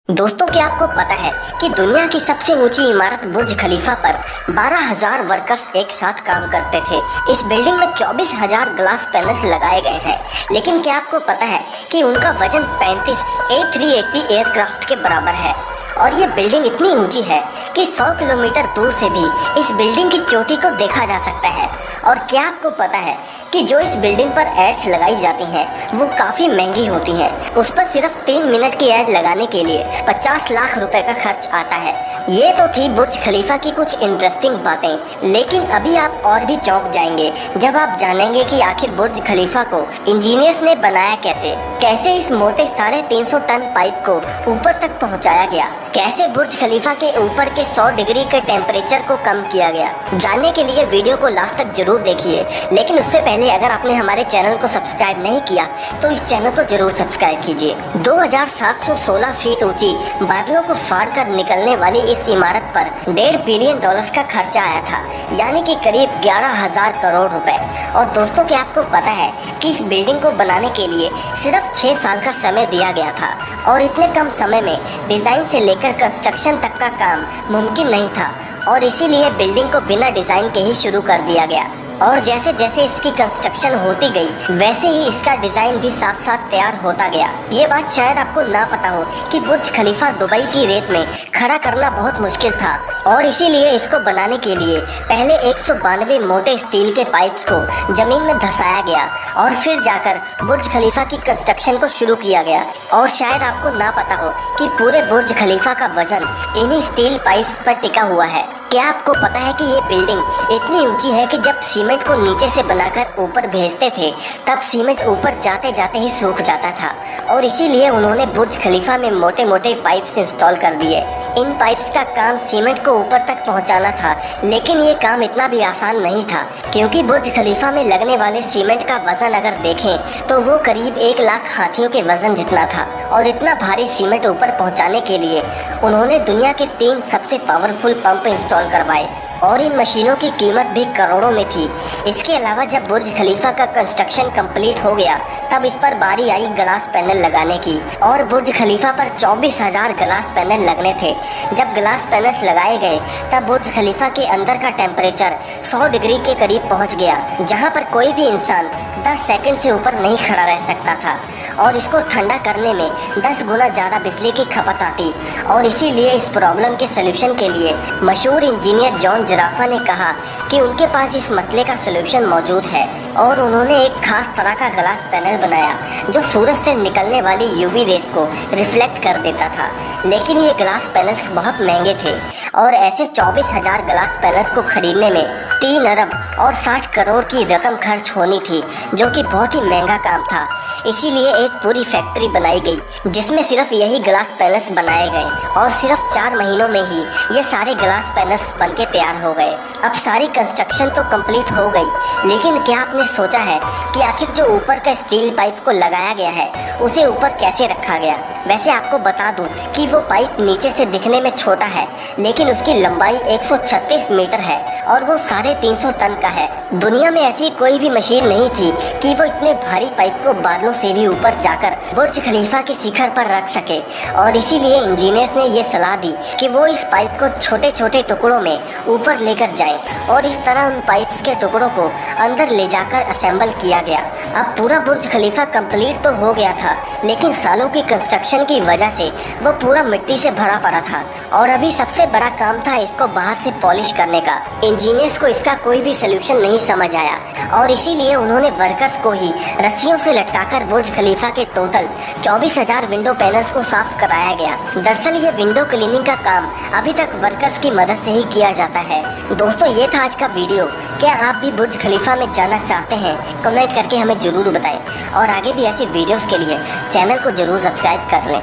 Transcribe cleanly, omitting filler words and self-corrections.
दोस्तों, क्या आपको पता है कि दुनिया की सबसे ऊंची इमारत बुर्ज खलीफा पर 12,000 वर्कर्स एक साथ काम करते थे। इस बिल्डिंग में 24,000 ग्लास पैनल्स लगाए गए हैं। लेकिन क्या आपको पता है कि उनका वजन 35 A380 एयरक्राफ्ट के बराबर है। और ये बिल्डिंग इतनी ऊंची है कि 100 किलोमीटर दूर से भी इस बिल्डिंग की चोटी को देखा जा सकता है। और क्या आपको पता है कि जो इस बिल्डिंग पर एड्स लगाई जाती हैं वो काफ़ी महंगी होती हैं। उस पर सिर्फ 3 मिनट की एड लगाने के लिए 50 लाख रुपए का खर्च आता है। ये तो थी बुर्ज खलीफा की कुछ इंटरेस्टिंग बातें, लेकिन अभी आप और भी चौंक जाएंगे जब आप जानेंगे कि आखिर बुर्ज खलीफा को इंजीनियर्स ने बनाया कैसे इस मोटे 350 टन पाइप को ऊपर तक पहुंचाया गया, कैसे बुर्ज खलीफा के ऊपर के 100 डिग्री के टेम्परेचर को कम किया गया। जानने के लिए वीडियो को लास्ट तक जरूर देखिए, लेकिन उससे पहले अगर आपने हमारे चैनल को सब्सक्राइब नहीं किया तो इस चैनल को जरूर सब्सक्राइब कीजिए। 2716 फीट ऊंची बादलों को फाड़ कर निकलने वाली इस इमारत पर $1.5 बिलियन का खर्चा आया था, यानी कि करीब 11,000 करोड़ रुपए। और दोस्तों, क्या आपको पता है कि इस बिल्डिंग को बनाने के लिए सिर्फ 6 साल का समय दिया गया था। और इतने कम समय में डिजाइन से लेकर कंस्ट्रक्शन तक का काम मुमकिन नहीं था, और इसीलिए बिल्डिंग को बिना डिजाइन के ही शुरू कर दिया गया। और जैसे जैसे इसकी कंस्ट्रक्शन होती गई वैसे ही इसका डिजाइन भी साथ साथ तैयार होता गया। ये बात शायद आपको ना पता हो कि बुर्ज खलीफा दुबई की रेत में खड़ा करना बहुत मुश्किल था, और इसीलिए इसको बनाने के लिए पहले 192 मोटे स्टील के पाइप्स को जमीन में धंसाया गया और फिर जाकर बुर्ज खलीफा की कंस्ट्रक्शन को शुरू किया गया। और शायद आपको ना पता हो कि पूरे बुर्ज खलीफा का वजन इन्हीं स्टील पाइप्स पर टिका हुआ है। क्या आपको पता है कि ये बिल्डिंग इतनी ऊंची है कि जब सीमेंट को नीचे से बनाकर ऊपर भेजते थे तब सीमेंट ऊपर जाते जाते ही सूख जाता था, और इसीलिए उन्होंने बुर्ज खलीफा में मोटे मोटे पाइप्स इंस्टॉल कर दिए। इन पाइप्स का काम सीमेंट को ऊपर तक पहुंचाना था, लेकिन ये काम इतना भी आसान नहीं था, क्योंकि बुर्ज खलीफा में लगने वाले सीमेंट का वजन अगर देखें तो वो करीब 1 लाख हाथियों के वजन जितना था। और इतना भारी सीमेंट ऊपर पहुंचाने के लिए उन्होंने दुनिया के 3 सबसे पावरफुल पंप इंस्टॉल करवाए, और इन मशीनों की कीमत भी करोड़ों में थी। इसके अलावा जब बुर्ज खलीफा का कंस्ट्रक्शन कंप्लीट हो गया तब इस पर बारी आई ग्लास पैनल लगाने की, और बुर्ज खलीफा पर 24,000 ग्लास पैनल लगने थे। जब ग्लास पैनल्स लगाए गए तब बुर्ज खलीफा के अंदर का टेम्परेचर 100 डिग्री के करीब पहुंच गया, जहां पर कोई भी इंसान 10 सेकंड से ऊपर नहीं खड़ा रह सकता था। और इसको ठंडा करने में 10 गुना ज़्यादा बिजली की खपत आती, और इसीलिए इस प्रॉब्लम के सलूशन के लिए मशहूर इंजीनियर जॉन जराफा ने कहा कि उनके पास इस मसले का सलूशन मौजूद है। और उन्होंने एक खास तरह का ग्लास पैनल बनाया जो सूरज से निकलने वाली यूवी रेस को रिफ्लेक्ट कर देता था। लेकिन ये ग्लास पैनल्स बहुत महंगे थे, और ऐसे 24,000 ग्लास पैनल्स को खरीदने में 3 अरब और 60 करोड़ की रकम खर्च होनी थी, जो कि बहुत ही महंगा काम था। इसीलिए एक पूरी फैक्ट्री बनाई गई जिसमें सिर्फ यही ग्लास पैनल्स बनाए गए, और सिर्फ 4 महीनों में ही ये सारे ग्लास पैनल्स बनके तैयार हो गए। अब सारी कंस्ट्रक्शन तो कंप्लीट हो गई, लेकिन क्या आपने सोचा है कि आखिर जो ऊपर का स्टील पाइप को लगाया गया है उसे ऊपर कैसे रखा गया? वैसे आपको बता दूं कि वो पाइप नीचे से दिखने में छोटा है, लेकिन उसकी लंबाई 136 मीटर है और वो 350 टन का है। दुनिया में ऐसी कोई भी मशीन नहीं थी कि वो इतने भारी पाइप को बादलों से भी ऊपर जाकर बुर्ज खलीफा के शिखर पर रख सके, और इसीलिए इंजीनियर्स ने ये सलाह दी कि वो इस पाइप को छोटे छोटे टुकड़ों में ऊपर लेकर जाएं, और इस तरह उन पाइप्स के टुकड़ों को अंदर ले जाकर असेंबल किया गया। अब पूरा बुर्ज खलीफा कंप्लीट तो हो गया था, लेकिन सालों की कंस्ट्रक्शन की वजह से वो पूरा मिट्टी से भरा पड़ा था, और अभी सबसे बड़ा काम था इसको बाहर से पॉलिश करने का। इंजीनियर्स को इसका कोई भी सलूशन नहीं समझ आया, और इसीलिए उन्होंने वर्कर्स को ही रस्सियों से लटकाकर बुर्ज खलीफा के टोटल 24,000 विंडो पैनल्स को साफ कराया गया। दरअसल ये विंडो क्लीनिंग का काम अभी तक वर्कर्स की मदद से ही किया जाता है। दोस्तों, ये था आज का वीडियो। क्या आप भी बुर्ज खलीफा में जाना चाहते हैं? कमेंट करके हमें जरूर बताएं, और आगे भी ऐसी वीडियोस के लिए चैनल को जरूर सब्सक्राइब कर लें।